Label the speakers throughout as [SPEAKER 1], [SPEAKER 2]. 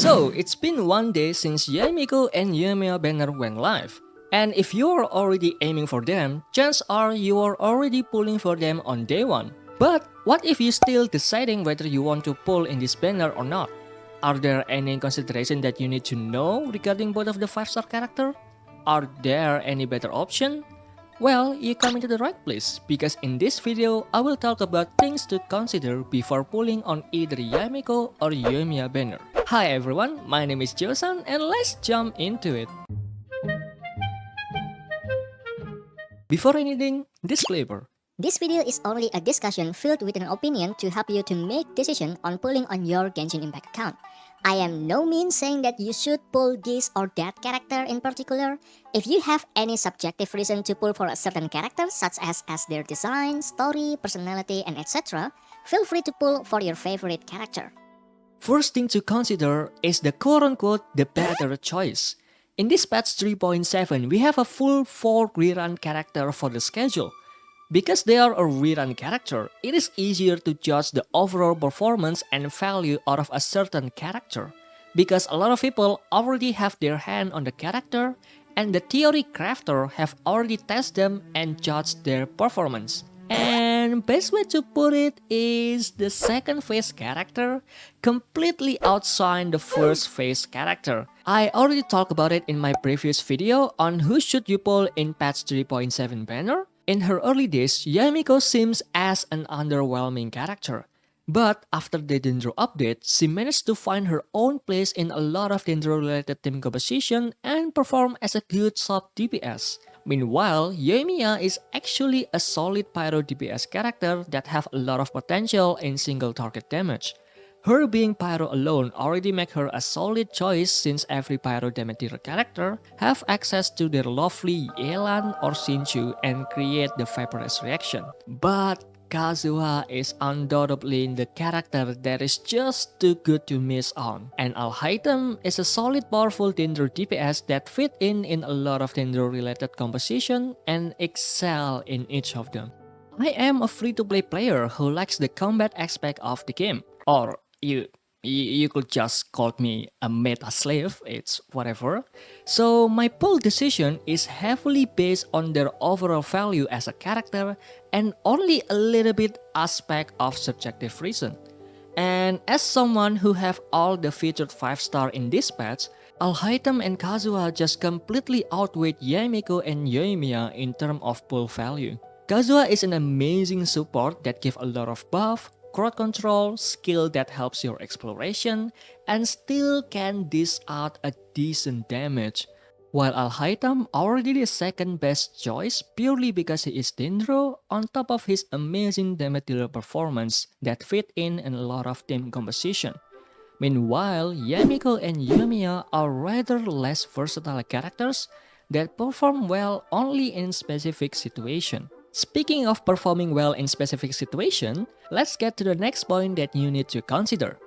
[SPEAKER 1] So, it's been one day since Yae Miko and Yoimiya Banner went live. And if you're already aiming for them, chances are you are already pulling for them on day one. But what if you're still deciding whether you want to pull in this banner or not? Are there any considerations that you need to know regarding both of the 5-star character? Are there any better option? Well, you come into the right place, because in this video, I will talk about things to consider before pulling on either Yae Miko or Yoimiya Banner. Hi everyone, my name is JyoSan and let's jump into it. Before anything, disclaimer.
[SPEAKER 2] This video is only a discussion filled with an opinion to help you to make decision on pulling on your Genshin Impact account. I am no means saying that you should pull this or that character in particular. If you have any subjective reason to pull for a certain character, such as their design, story, personality, and etc., feel free to pull for your favorite character.
[SPEAKER 1] First thing to consider is the quote-unquote the better choice. In this patch 3.7, we have a full 4 rerun character for the schedule. Because they are a rerun character, it is easier to judge the overall performance and value out of a certain character. Because a lot of people already have their hand on the character, and the theory crafter have already tested them and judged their performance. And best way to put it is the second phase character completely outshine the first phase character. I already talked about it in my previous video on who should you pull in patch 3.7 banner. In her early days, Yae Miko seems as an underwhelming character. But after the Dendro update, she managed to find her own place in a lot of Dendro-related team composition and perform as a good sub DPS. Meanwhile, Yoimiya is actually a solid pyro DPS character that have a lot of potential in single target damage. Her being pyro alone already make her a solid choice since every pyro damage dealer character have access to their lovely Yelan or Shinchu and create the vaporous reaction. But Kazuha is undoubtedly the character that is just too good to miss on. And HuTao is a solid powerful Dendro DPS that fit in a lot of Dendro related composition and excel in each of them. I am a free-to-play player who likes the combat aspect of the game. Or you could just call me a meta slave, it's whatever. So my pull decision is heavily based on their overall value as a character and only a little bit aspect of subjective reason. And as someone who have all the featured 5-star in this patch, HuTao and Kazuha just completely outweighed Yae Miko and Yoimiya in terms of pull value. Kazuha is an amazing support that gives a lot of buff, crowd control, skill that helps your exploration, and still can dish out a decent damage. While HuTao already the second best choice purely because he is Dendro on top of his amazing damage dealer performance that fit in a lot of team composition. Meanwhile, Yae Miko and Yoimiya are rather less versatile characters that perform well only in specific situations. Speaking of performing well in specific situation, let's get to the next point that you need to consider.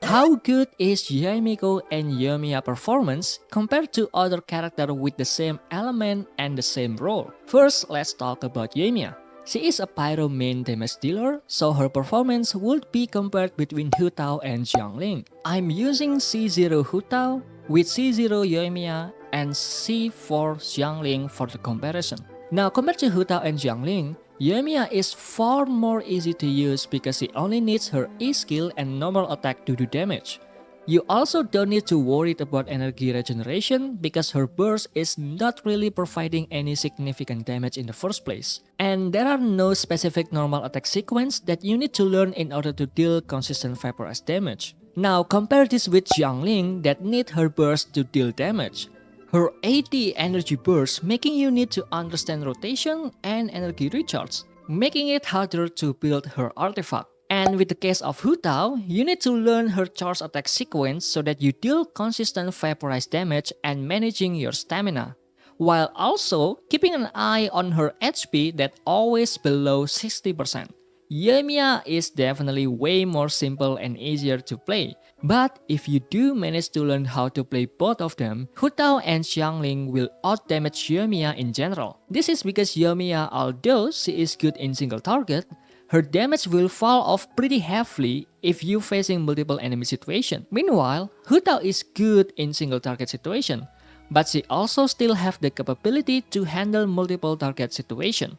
[SPEAKER 1] How good is Yae Miko and Yoimiya performance compared to other characters with the same element and the same role? First, let's talk about Yoimiya. She is a pyro main damage dealer, so her performance would be compared between HuTao and Xiangling. I'm using C0 HuTao with C0 Yoimiya and C4 Xiangling for the comparison. Now, compared to HuTao and Xiangling, Yoimiya is far more easy to use because she only needs her E skill and normal attack to do damage. You also don't need to worry about energy regeneration because her burst is not really providing any significant damage in the first place. And there are no specific normal attack sequence that you need to learn in order to deal consistent vaporous damage. Now, compare this with Xiangling that need her burst to deal damage. Her 80 energy burst making you need to understand rotation and energy recharge, making it harder to build her artifact. And with the case of HuTao, you need to learn her charge attack sequence so that you deal consistent vaporized damage and managing your stamina, while also keeping an eye on her HP that always below 60%. Yoimiya is definitely way more simple and easier to play, but if you do manage to learn how to play both of them, HuTao and Xiangling will outdamage Yoimiya in general. This is because Yoimiya, although she is good in single target, her damage will fall off pretty heavily if you facing multiple enemy situation. Meanwhile, HuTao is good in single target situation, but she also still have the capability to handle multiple target situation.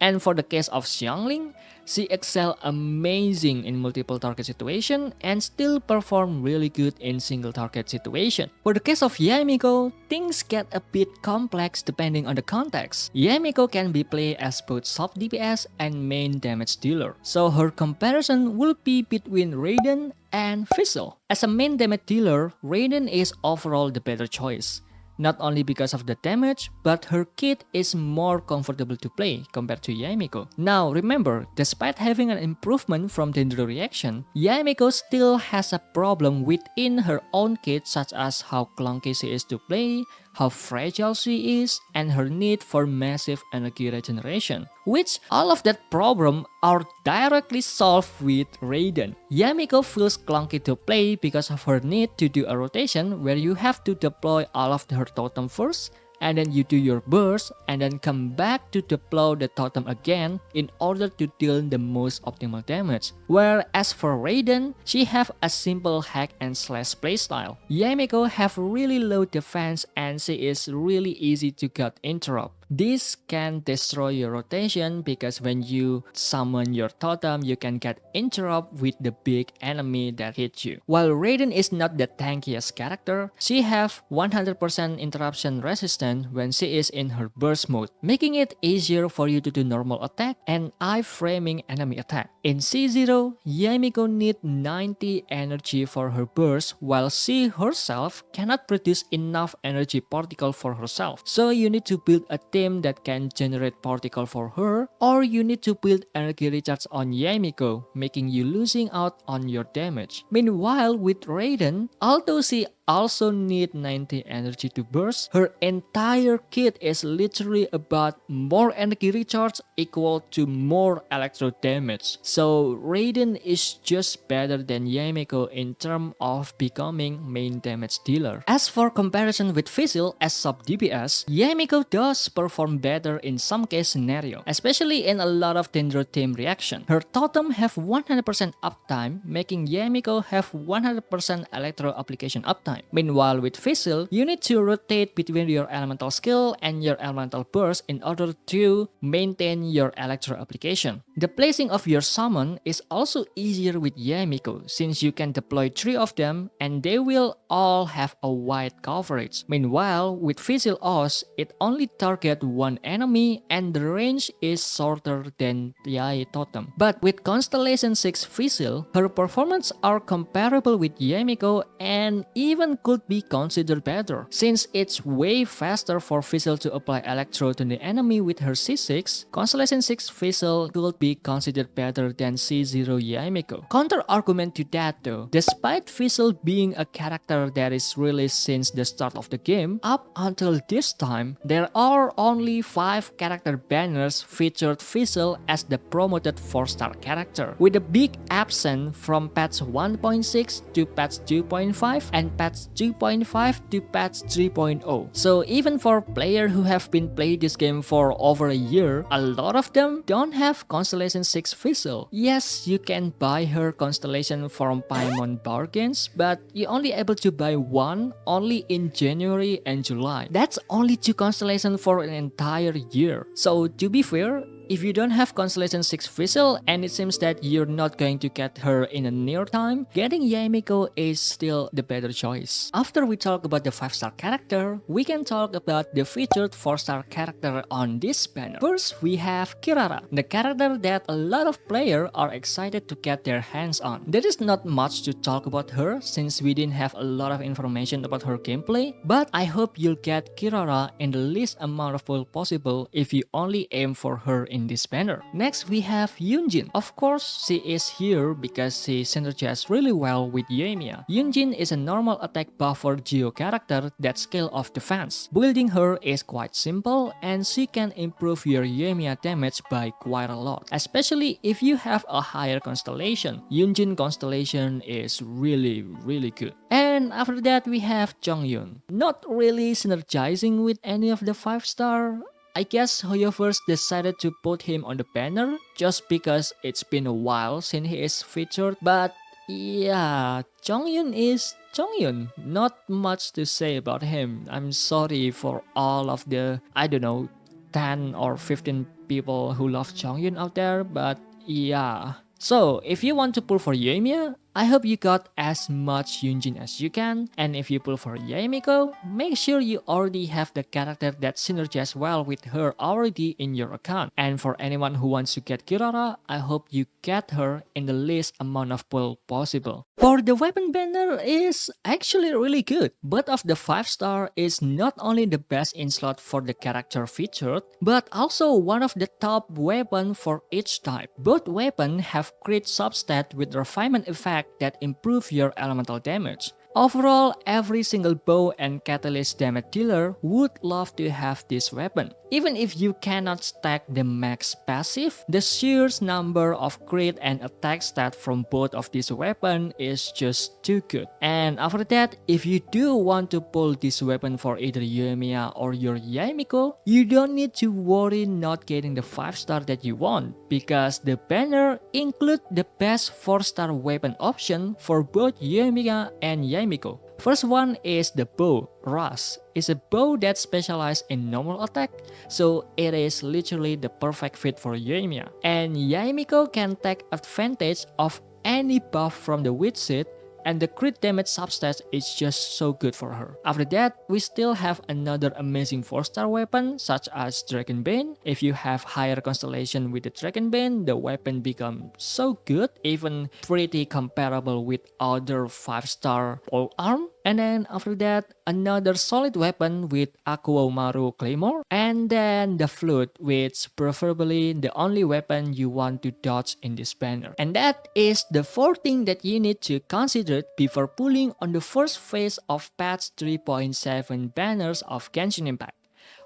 [SPEAKER 1] And for the case of Xiangling, she excel amazing in multiple target situation and still perform really good in single target situation. For the case of Yae Miko, things get a bit complex depending on the context. Yae Miko can be played as both soft DPS and main damage dealer, so her comparison will be between Raiden and Fischl. As a main damage dealer, Raiden is overall the better choice. Not only because of the damage, but her kit is more comfortable to play compared to Yae Miko. Now remember, despite having an improvement from Dendro reaction, Yae Miko still has a problem within her own kit, such as how clunky she is to play, how fragile she is, and her need for massive energy regeneration, which all of that problem are directly solved with Raiden. Yae Miko feels clunky to play because of her need to do a rotation where you have to deploy all of her totem first, and then you do your burst, and then come back to deploy the totem again in order to deal the most optimal damage. Whereas for Raiden, she have a simple hack and slash playstyle. Yae Miko have really low defense and she is really easy to get interrupt. This can destroy your rotation because when you summon your totem, you can get interrupt with the big enemy that hits you. While Raiden is not the tankiest character, she have 100% interruption resistance when she is in her burst mode, making it easier for you to do normal attack and iframing enemy attack. In C0, Yae Miko need 90 energy for her burst while she herself cannot produce enough energy particle for herself. So you need to build a team that can generate particle for her, or you need to build energy recharge on Yae Miko, making you losing out on your damage. Meanwhile, with Raiden, although she also need 90 energy to burst, her entire kit is literally about more energy recharge equal to more electro damage. So Raiden is just better than Yae Miko in terms of becoming main damage dealer. As for comparison with Fischl as sub DPS, Yae Miko does perform better in some case scenario, especially in a lot of Dendro team reaction. Her totem have 100% uptime, making Yae Miko have 100% electro application uptime. Meanwhile, with Fischl, you need to rotate between your elemental skill and your elemental burst in order to maintain your electro application. The placing of your summon is also easier with Yae Miko since you can deploy 3 of them and they will all have a wide coverage. Meanwhile, with Fischl Oz, it only targets one enemy and the range is shorter than Yae Totem. But with Constellation 6 Fischl, her performance are comparable with Yae Miko and even could be considered better, since it's way faster for Fischl to apply Electro to the enemy with her C6. Constellation 6 Fischl could be considered better than C0 Yae Miko. Counter argument to that though, despite Fischl being a character that is released since the start of the game, up until this time, there are only 5 character banners featured Fischl as the promoted 4-star character, with a big absence from patch 1.6 to patch 2.5 and patch 2.5 to patch 3.0. So even for players who have been playing this game for over a year, a lot of them don't have Constellation 6 Fischl. Yes, you can buy her Constellation from Paimon bargains, but you're only able to buy one only in January and July. That's only 2 constellations for an entire year. So to be fair, if you don't have Constellation 6 Fischl and it seems that you're not going to get her in a near time, getting Yae Miko is still the better choice. After we talk about the 5-star character, we can talk about the featured 4-star character on this banner. First, we have Kirara, the character that a lot of players are excited to get their hands on. There is not much to talk about her since we didn't have a lot of information about her gameplay, but I hope you'll get Kirara in the least amount of pool possible if you only aim for her in this banner. Next, we have Yunjin. Of course, she is here because she synergizes really well with Yoimiya. Yunjin is a normal attack buffer Geo character that scale off defense. Building her is quite simple and she can improve your Yoimiya damage by quite a lot, especially if you have a higher constellation. Yunjin constellation is really good. And after that, we have chongyun. Not really synergizing with any of the 5-star. I guess Hoyoverse decided to put him on the banner just because it's been a while since he is featured, but yeah, Chongyun is Chongyun. Not much to say about him. I'm sorry for all of the, I don't know, 10 or 15 people who love Chongyun out there, but yeah. So, if you want to pull for Yoimiya, I hope you got as much Yunjin as you can, and if you pull for Yae Miko, make sure you already have the character that synergizes well with her already in your account. And for anyone who wants to get Kirara, I hope you get her in the least amount of pull possible. For the weapon banner is actually really good. Both of the 5-star is not only the best in slot for the character featured, but also one of the top weapon for each type. Both weapons have crit substat with refinement effect that improve your elemental damage. Overall, every single bow and catalyst damage dealer would love to have this weapon. Even if you cannot stack the max passive, the sheer number of crit and attack stat from both of these weapons is just too good. And after that, if you do want to pull this weapon for either Yoimiya or your Yae Miko, you don't need to worry not getting the 5-star that you want, because the banner includes the best 4-star weapon option for both Yoimiya and Yae Miko. First one is the bow. Rush is a bow that specializes in normal attack, so it is literally the perfect fit for Yoimiya. And Yae Miko can take advantage of any buff from the witch seed, and the crit damage substat is just so good for her. After that, we still have another amazing 4-star weapon such as Dragon Bane. If you have higher constellation with the Dragon Bane, the weapon becomes so good, even pretty comparable with other 5-star pole arm. And then after that, another solid weapon with Akuomaru Claymore. And then the flute, which preferably the only weapon you want to dodge in this banner. And that is the 4th thing that you need to consider before pulling on the first phase of patch 3.7 banners of Genshin Impact.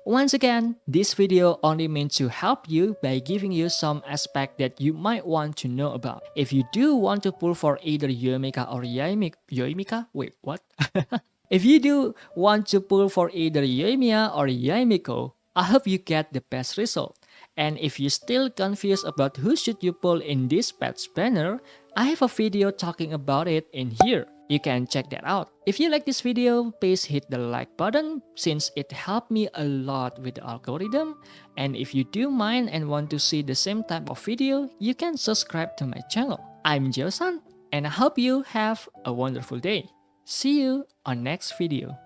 [SPEAKER 1] Once again, this video only meant to help you by giving you some aspect that you might want to know about. If you do want to pull for either Yoimiya or Yoimiya? Wait, what? If you do want to pull for either Yoimiya or Yae Miko, I hope you get the best result. And if you're still confused about who should you pull in this patch banner, I have a video talking about it in here. You can check that out. If you like this video, please hit the like button since it helped me a lot with the algorithm. And if you do mind and want to see the same type of video, you can subscribe to my channel. I'm JyoSan, and I hope you have a wonderful day. See you on next video.